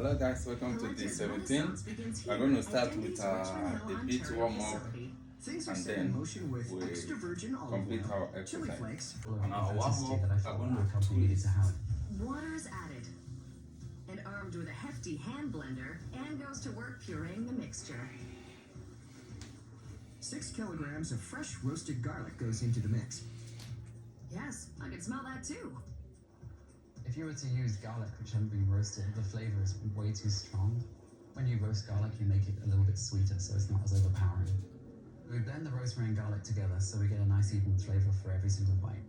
Hello guys, welcome to day 17. We're going to start with a bit warm up and then we complete our exercise. On our warm up, we're going to twist. Water is added and armed with a hefty hand blender, Anne goes to work pureeing the mixture. 6 kilograms of fresh roasted garlic goes into the mix. Yes, I can smell that too. If you were to use garlic which hadn't been roasted, the flavor is way too strong. When you roast garlic, you make it a little bit sweeter, so it's not as overpowering. We blend the rosemary and garlic together so we get a nice even flavor for every single bite.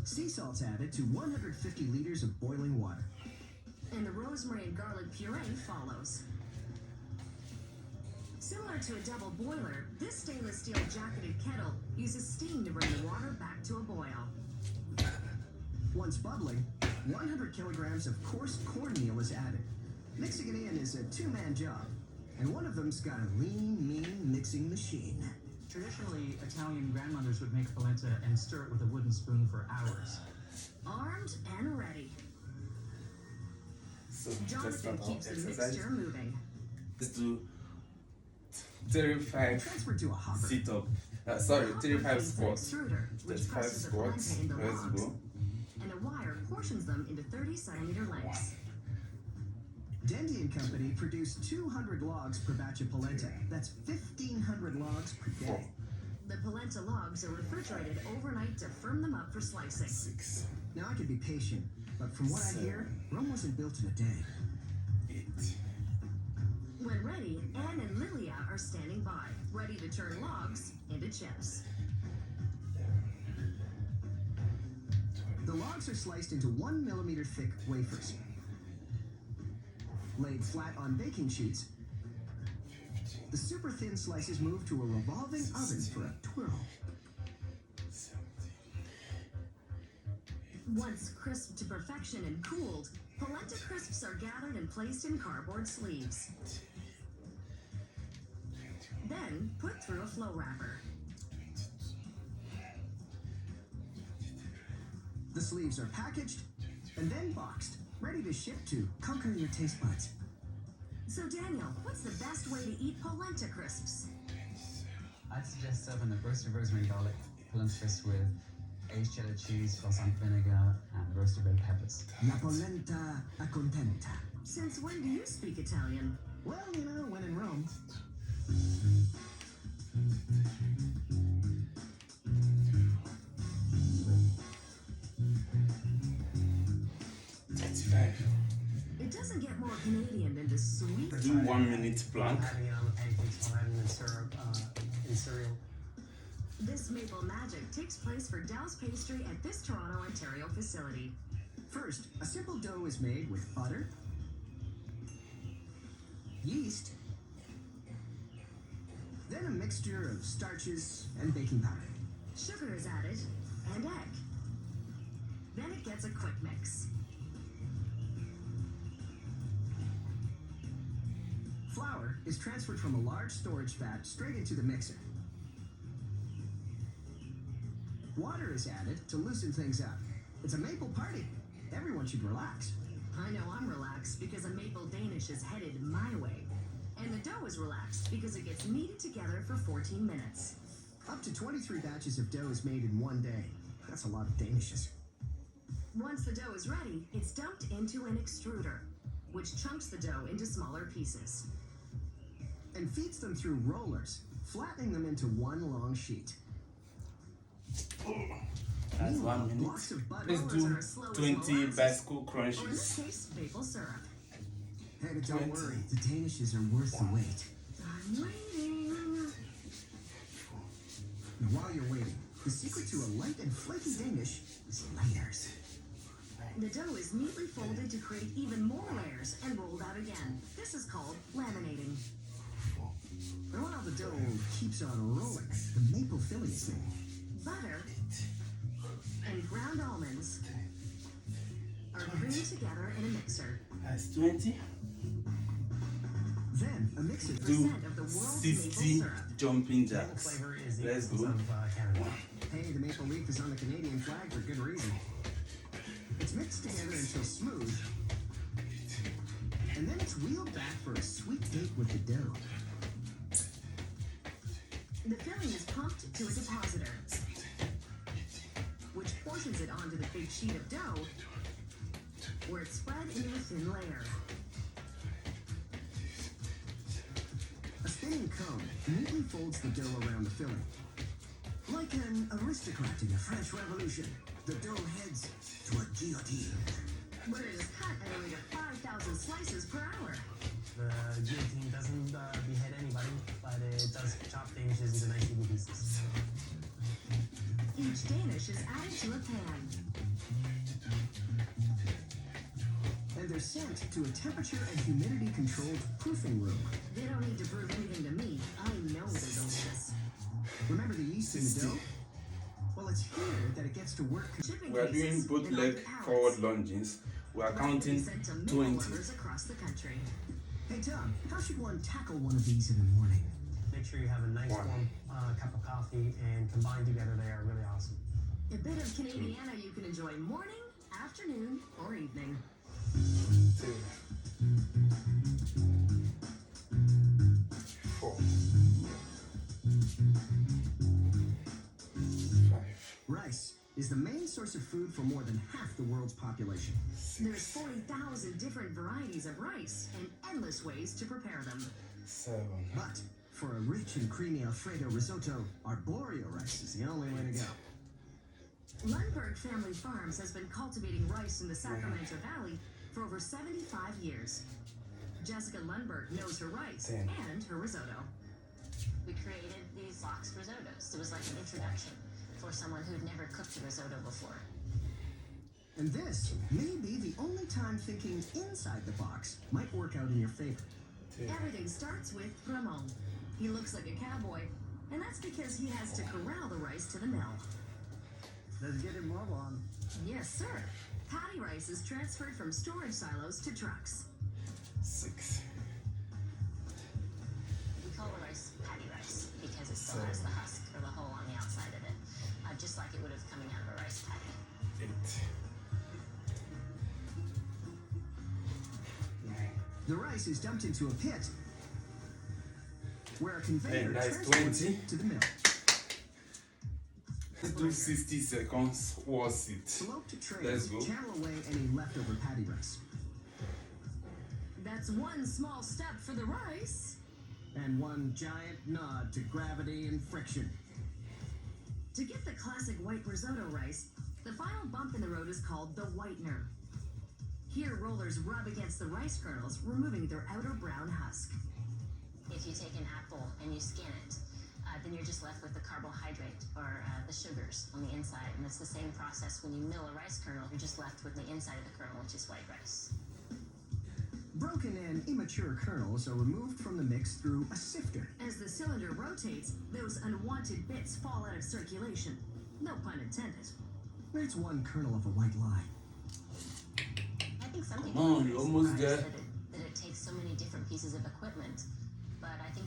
Sea salt's added to 150 liters of boiling water. And the rosemary and garlic puree follows. Similar to a double boiler, this stainless steel jacketed kettle uses steam to bring the water back to a boil. Once bubbling, 100 kilograms of coarse cornmeal is added. Mixing it in is a two-man job, and one of them's got a lean, mean mixing machine. Traditionally, Italian grandmothers would make polenta and stir it with a wooden spoon for hours. Armed and ready. So let's Jonathan start our keeps the exercise. mixture moving. Let's do 35 Transferred to a hopper. sit-up. The 35 hopper is an squats. extruder, which 35 presses the polenta squats. into Let's logs, go. and a wire portions them into 30-centimeter lengths. Dendy and Company produce 200 logs per batch of polenta. That's 1,500 logs per day. The polenta logs are refrigerated overnight to firm them up for slicing. 6, Now I could be patient, but from what I hear, Rome wasn't built in a day. 8, When ready, Anne and Lilia are standing by, ready to turn logs into chips. The logs are sliced into 1 millimeter thick wafers. Laid flat on baking sheets, the super thin slices move to a revolving oven for a twirl. 17, Once crisped to perfection and cooled, polenta crisps are gathered and placed in cardboard sleeves. Then put through a flow wrapper. The sleeves are packaged and then boxed, ready to ship to conquer your taste buds. So Daniel, what's the best way to eat polenta crisps? I'd suggest serving the roasted rosemary and garlic polenta crisps with aged cheddar cheese, balsamic vinegar, and roasted red peppers. La polenta accontenta. Since when do you speak Italian? Well, you know, when in Rome. It doesn't get more Canadian than the sweet. do 1 minute plank. Having it on the pancakes while having it in syrup, in cereal. This maple magic takes place for Dell's Pastry at this Toronto, Ontario facility. First, a simple dough is made with butter, yeast, then a mixture of starches and baking powder. Sugar is added, and egg. Then it gets a quick mix. Flour is transferred from a large storage vat straight into the mixer. Water is added to loosen things up. It's a maple party. Everyone should relax. I know I'm relaxed because a maple Danish is headed my way. And the dough is relaxed because it gets kneaded together for 14 minutes. Up to 23 batches of dough is made in one day. That's a lot of Danishes. Once the dough is ready, it's dumped into an extruder, which chunks the dough into smaller pieces. And feeds them through rollers, flattening them into one long sheet. That's Meanwhile, 1 minute. blocks of butter. Let's Rollers do are as slow as 20 molasses, bicycle or in crunches. this case, maple syrup. Hey, but don't 20. worry, the Danishes are worth the wait. I'm waiting. Now, while you're waiting, the secret to a light and flaky Danish is layers. The dough is neatly folded to create even more layers and rolled out again. This is called laminating. And while the dough keeps on rolling, the maple filling is made. Butter and ground almonds are creamed together in a mixer. That's 20. Then a mixer Do Of the world's maple 60 syrup. jumping Maple jacks. flavor is the Let's essence go. of Canada. Hey, the maple leaf is on the Canadian flag for good reason. mixed together until smooth, and then it's wheeled back for a sweet date with the dough. The filling is pumped to a depositor, which portions it onto the big sheet of dough, where it's spread into a thin layer. A spinning cone neatly folds the dough around the filling. Like an aristocrat in the French Revolution, the dough heads to a guillotine. Where it is cut at a rate of 5,000 slices per hour. The guillotine doesn't behead anybody, but it does chop danishes into nice even pieces. Each danish is added to a pan. And they're sent to a temperature and humidity controlled proofing room. They don't need to prove anything to me. I know they're delicious. Remember the yeast in the dough? Well, it's here that it gets to work. Shipping We are doing cases both and leg onto pallets. forward lunges. We are Ready to be counting sent to 20. mail orders across the country. Hey Tom, how should one tackle one of these in the morning? Make sure you have a nice warm cup of coffee, and combined together they are really awesome. A bit of Canadiana you can enjoy morning, afternoon, or evening. 2, 4, 5, Rice is the main source of food for more than half the world's population. There's 40,000 different varieties of rice and endless ways to prepare them. 7, But for a rich and creamy Alfredo risotto, arborio rice is the only way to go. Lundberg Family Farms has been cultivating rice in the Sacramento Valley for over 75 years. Jessica Lundberg knows her rice and her risotto. We created these box risottos. It was like an introduction for someone who'd never cooked a risotto before. And this may be the only time thinking inside the box might work out in your favor. Everything starts with Ramon. He looks like a cowboy, and that's because he has to corral the rice to the mill. Let's get it mobile on. Yes, sir. Paddy rice is transferred from storage silos to trucks. 6, We call the rice patty rice because it still has the husk or the hole on the outside of it, just like it would have coming out of a rice patty. 8, 9. The rice is dumped into a pit where a conveyor And that's transports 20. it to the mill. Let's do 60 seconds. Was it? Slope to tray, Let's go. channel away any leftover patty rice. That's one small step for the rice. And one giant nod to gravity and friction. To get the classic white risotto rice, the final bump in the road is called the whitener. Here, rollers rub against the rice kernels, removing their outer brown husk. If you take an apple and you skin it, then you're just left with the carbohydrate or the sugars on the inside. And it's the same process when you mill a rice kernel, you're just left with the inside of the kernel, which is white rice. Broken and immature kernels are removed from the mix through a sifter. As the cylinder rotates, those unwanted bits fall out of circulation. No pun intended. That's one kernel of a white lie. I think some Come people on, are you're almost surprised there. that it takes so many different pieces of equipment. But I think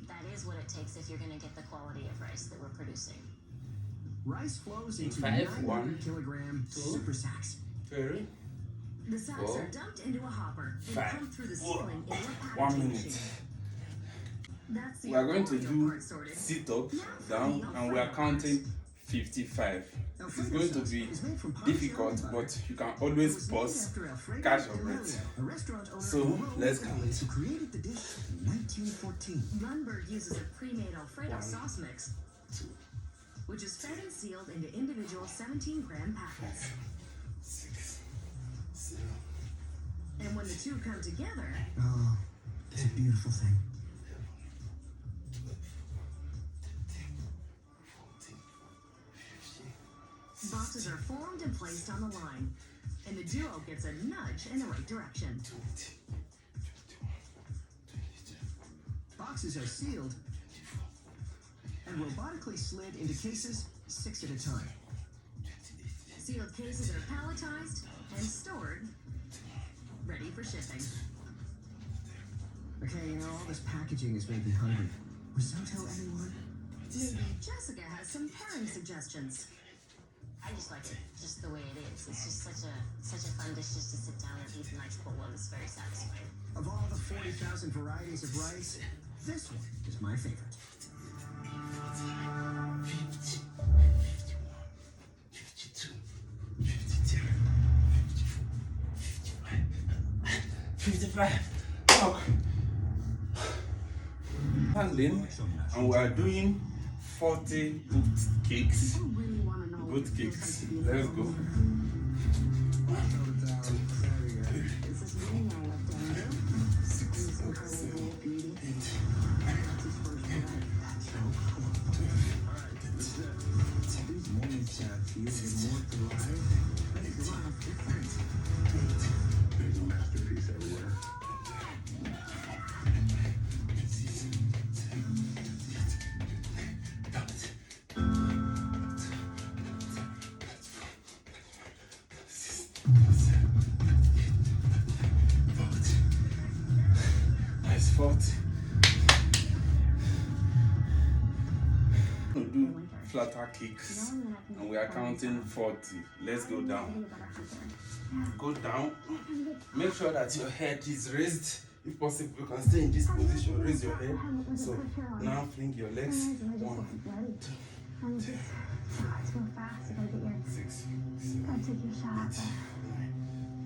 that is what it takes if you're going to get the quality of rice that we're producing. Rice flows into 5, 900 1, kilogram 2, super sacks. 3, The sacks 4, are dumped into a hopper and 5, pumped through the ceiling into a 1 packaging minute. machine. That's the We are going to Oreo do part sorted. sit up, down, and we are counting 55. It's going to be difficult, but you can always pause, catch your breath. So, let's count. Who created the dish in 1914. Lundberg uses a pre-made Alfredo sauce mix, which is fed and sealed into individual 17-gram packets. 6, 7, And when the two come together, Oh, it's a beautiful thing. 14, boxes are formed and placed on the line, and the duo gets a nudge in the right direction. 20, 21, 22, Boxes are sealed and robotically slid into cases 6 at a time. Sealed cases are palletized and stored, ready for shipping. Okay, you know, all this packaging has made me hungry. Risotto, anyone? Maybe Jessica has some pairing suggestions. I just like it just the way it is. It's just such a dish just to sit down and eat a nice bowl of. It's very satisfying. Of all the 40,000 varieties of rice, this one is my favorite. 50, 52, 53, 54, 55. Oh. Handling, and we are doing 40 boot kicks. Boot kicks. Let's go. Masterpiece everywhere. Nice 40. We'll do flutter kicks, and we are counting 40. Let's go down. Go down. Make sure that your head is raised. If possible, you can stay in this position. Raise your head. So now fling your legs. 1, 2, 3, 4, 6, 7, 8, 9, 10,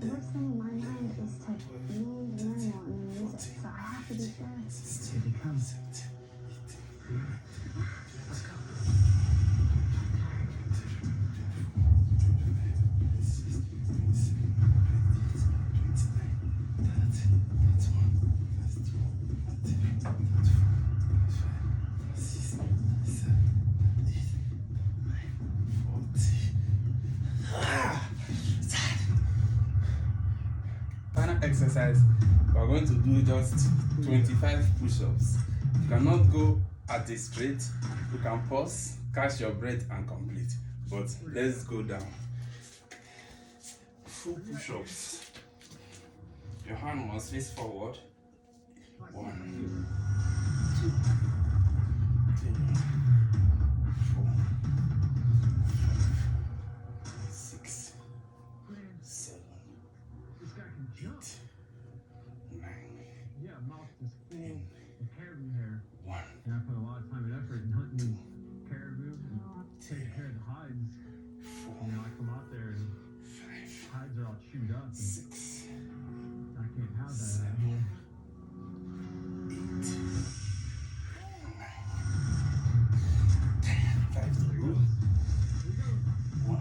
11, 12, 13, 14, 15, 16, 17, final exercise, we are going to do just 25 push-ups. You cannot go at a straight. You can pause, catch your breath and complete. But let's go down. Full push-ups. Your hand must face forward. 1, 2, 3, 4, 6, 7, 8, 9, Yeah, mouth is full of caribou hair. 1, And I put a lot of time and effort in hunting these caribou and taking care of the hides. 4, You know, I come out there and 5, hides are all chewed up and 6, I can't have that out here. 8, 9, 10, 5 to go. 1,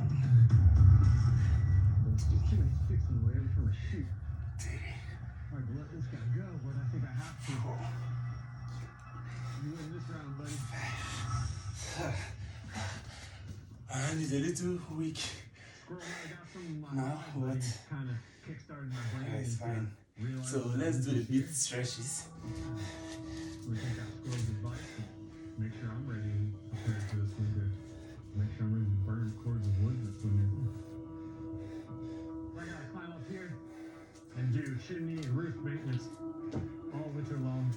There's too many sticks in the way every time I shoot. 3, Hard to let this guy go, but I think I have to. 4, You win this round, buddy. and it's a little weak. Squirrel, I got some of my No, life, what? buddy. Kind of kickstarted my brain. Yeah, it's into fine. realizing So that let's do this a bit year, stretches. we take out squirrel's advice and make sure I'm ready and prepared for this winter. Make sure I'm ready to burn cords of wood this winter. I gotta climb up here and do chimney and roof maintenance all winter long.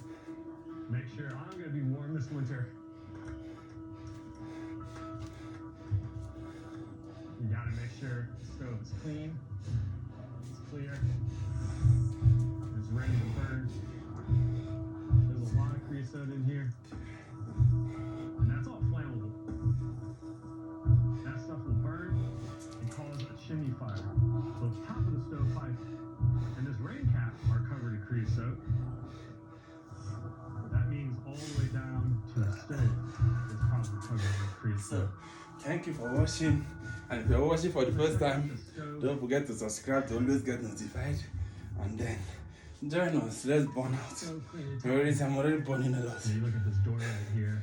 Make sure I'm gonna be warm this winter. You gotta make sure the stove is clean, it's clear, it's ready to burn. There's a lot of creosote in here, and that's all flammable. That stuff will burn and cause a chimney fire. So the top of the stovepipe and this rain cap are covered in creosote. That means all the way down to the stove is probably covered with creosote. So thank you for watching, and if you're watching for the first time, don't forget to subscribe to always get notified, and then join us. Let's burn out. I'm already burning a lot. So you look at this door right here.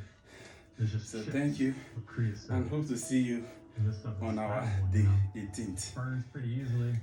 There's just So chips thank you, of creosote. and hope to see you And this stuff is on our flammable, day you know. 18th. Burns pretty easily.